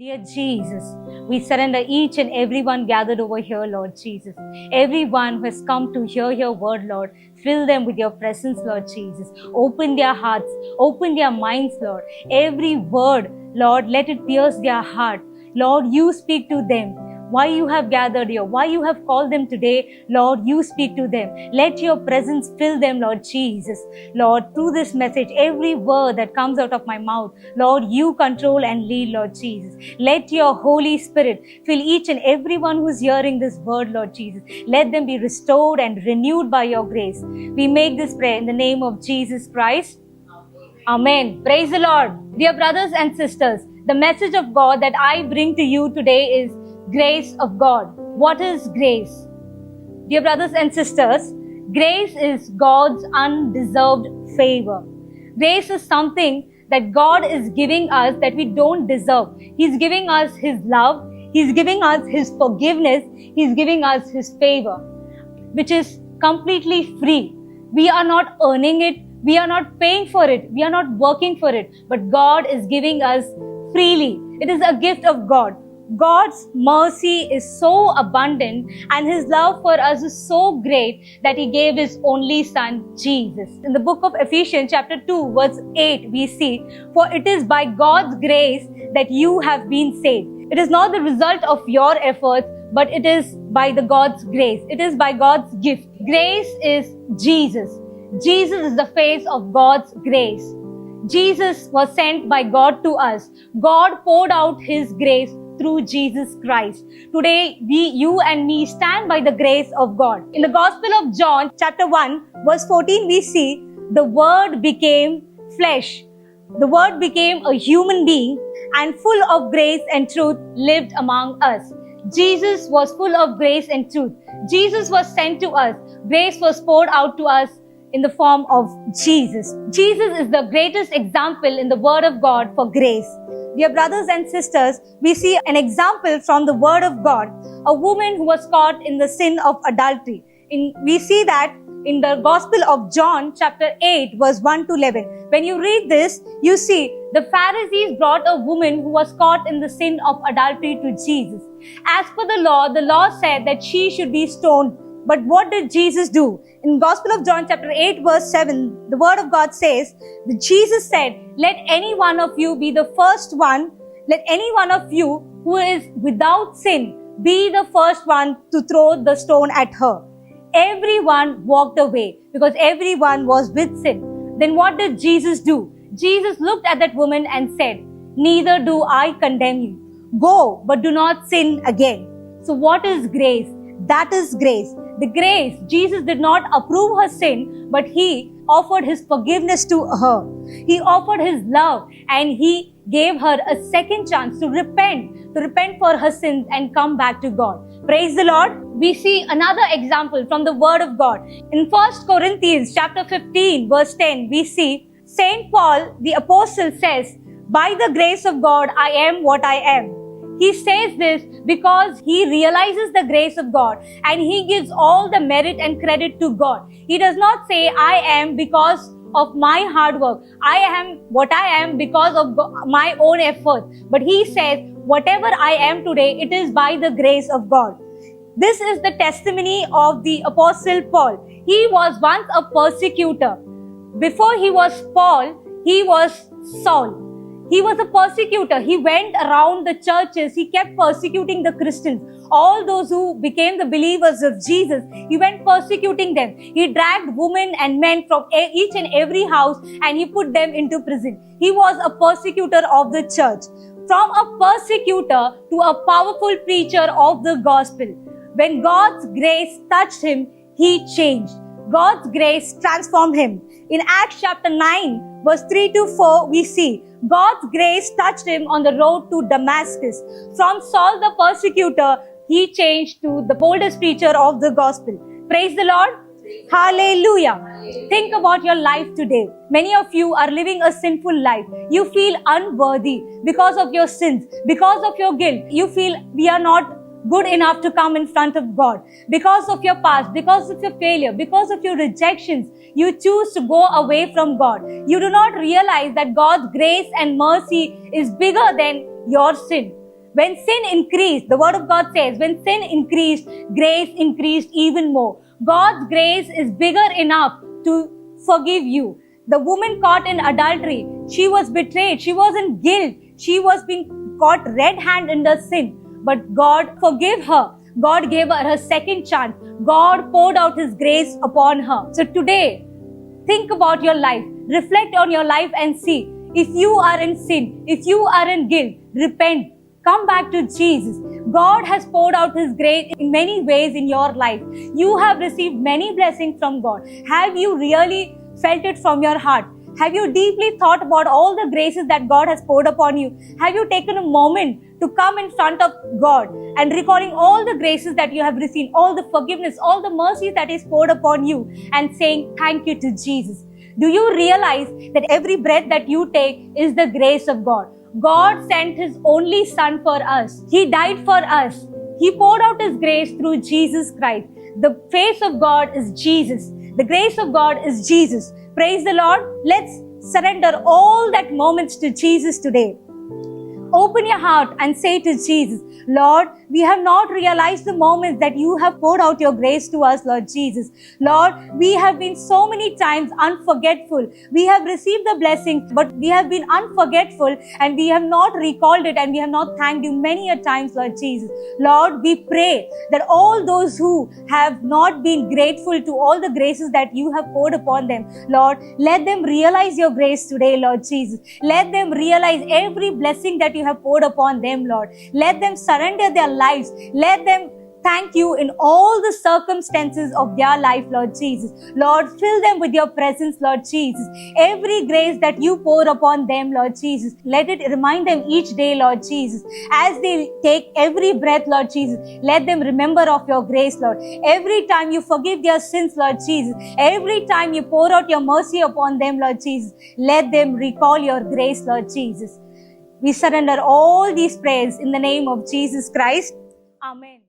Dear Jesus, we surrender each and everyone gathered over here, Lord Jesus. Everyone who has come to hear your word, Lord, fill them with your presence, Lord Jesus. Open their hearts, open their minds, Lord. Every word, Lord, let it pierce their heart. Lord, you speak to them. Why you have gathered here, why you have called them today, Lord, you speak to them. Let your presence fill them, Lord Jesus. Lord, through this message, every word that comes out of my mouth, Lord, you control and lead, Lord Jesus. Let your Holy Spirit fill each and everyone who's hearing this word, Lord Jesus. Let them be restored and renewed by your grace. We make this prayer in the name of Jesus Christ. Amen. Praise the Lord. Dear brothers and sisters, the message of God that I bring to you today is grace of God. What is grace? Dear brothers and sisters, grace is God's undeserved favor. Grace is something that God is giving us that we don't deserve. He's giving us His love. He's giving us His forgiveness. He's giving us His favor, which is completely free. We are not earning it. We are not paying for it. We are not working for it. But God is giving us freely. It is a gift of God. God's mercy is so abundant and His love for us is so great that He gave His only Son, Jesus. In the book of Ephesians chapter 2 verse 8 we see, "For it is by God's grace that you have been saved." It is not the result of your efforts, but it is by the God's grace. It is by God's gift. Grace is Jesus. Jesus is the face of God's grace. Jesus was sent by God to us. God poured out His grace through Jesus Christ. Today, you and me stand by the grace of God. In the Gospel of John, chapter 1, verse 14, we see the Word became flesh. The Word became a human being and full of grace and truth lived among us. Jesus was full of grace and truth. Jesus was sent to us. Grace was poured out to us in the form of Jesus. Jesus is the greatest example in the Word of God for grace. Dear brothers and sisters, we see an example from the Word of God, a woman who was caught in the sin of adultery. We see that in the Gospel of John, chapter 8, verse 1 to 11. When you read this, you see the Pharisees brought a woman who was caught in the sin of adultery to Jesus. As per the law said that she should be stoned. But what did Jesus do? In Gospel of John chapter 8 verse 7, the Word of God says that Jesus said, "Let any one of you be the first one, let any one of you who is without sin be the first one to throw the stone at her." Everyone walked away because everyone was with sin. Then what did Jesus do? Jesus looked at that woman and said, "Neither do I condemn you. Go, but do not sin again." So what is grace? That is grace. The grace, Jesus did not approve her sin, but He offered His forgiveness to her. He offered His love and He gave her a second chance to repent for her sins and come back to God. Praise the Lord. We see another example from the Word of God. In 1 Corinthians chapter 15 verse 10, we see Saint Paul, the apostle, says, "By the grace of God, I am what I am." He says this because he realizes the grace of God and he gives all the merit and credit to God. He does not say, "I am because of my hard work. I am what I am because of my own effort." But he says, whatever I am today, it is by the grace of God. This is the testimony of the Apostle Paul. He was once a persecutor. Before he was Paul, he was Saul. He was a persecutor. He went around the churches. He kept persecuting the Christians. All those who became the believers of Jesus, he went persecuting them. He dragged women and men from each and every house and he put them into prison. He was a persecutor of the church. From a persecutor to a powerful preacher of the gospel. When God's grace touched him, he changed. God's grace transformed him. In Acts chapter 9, verse 3 to 4, we see God's grace touched him on the road to Damascus. From Saul the persecutor, he changed to the boldest preacher of the gospel. Praise the Lord. Hallelujah. Think about your life today. Many of you are living a sinful life. You feel unworthy because of your sins, because of your guilt. You feel we are not good enough to come in front of God. Because of your past, because of your failure, because of your rejections, you choose to go away from God. You do not realize that God's grace and mercy is bigger than your sin. When sin increased, the word of God says, when sin increased, grace increased even more. God's grace is bigger enough to forgive you. The woman caught in adultery, she was betrayed, she was in guilt, she was being caught red-handed in the sin. But God forgave her. God gave her a second chance. God poured out His grace upon her. So today, think about your life. Reflect on your life and see. If you are in sin, if you are in guilt, repent. Come back to Jesus. God has poured out His grace in many ways in your life. You have received many blessings from God. Have you really felt it from your heart? Have you deeply thought about all the graces that God has poured upon you? Have you taken a moment to come in front of God and recalling all the graces that you have received, all the forgiveness, all the mercies that is poured upon you, and saying thank you to Jesus? Do you realize that every breath that you take is the grace of God? God sent His only Son for us. He died for us. He poured out His grace through Jesus Christ. The face of God is Jesus. The grace of God is Jesus. Praise the Lord. Let's surrender all that moments to Jesus today. Open your heart and say to Jesus, Lord, we have not realized the moments that you have poured out your grace to us, Lord Jesus. Lord, we have been so many times unforgetful. We have received the blessings, but we have been unforgetful and we have not recalled it and we have not thanked you many a times, Lord Jesus. Lord, we pray that all those who have not been grateful to all the graces that you have poured upon them, Lord, let them realize your grace today, Lord Jesus. Let them realize every blessing that you have poured upon them, Lord. Let them surrender their lives. Let them thank you in all the circumstances of their life, Lord Jesus. Lord, fill them with your presence, Lord Jesus. Every grace that you pour upon them, Lord Jesus, let it remind them each day, Lord Jesus. As they take every breath, Lord Jesus, let them remember of your grace, Lord. Every time you forgive their sins, Lord Jesus, every time you pour out your mercy upon them, Lord Jesus, let them recall your grace, Lord Jesus. We surrender all these prayers in the name of Jesus Christ. Amen.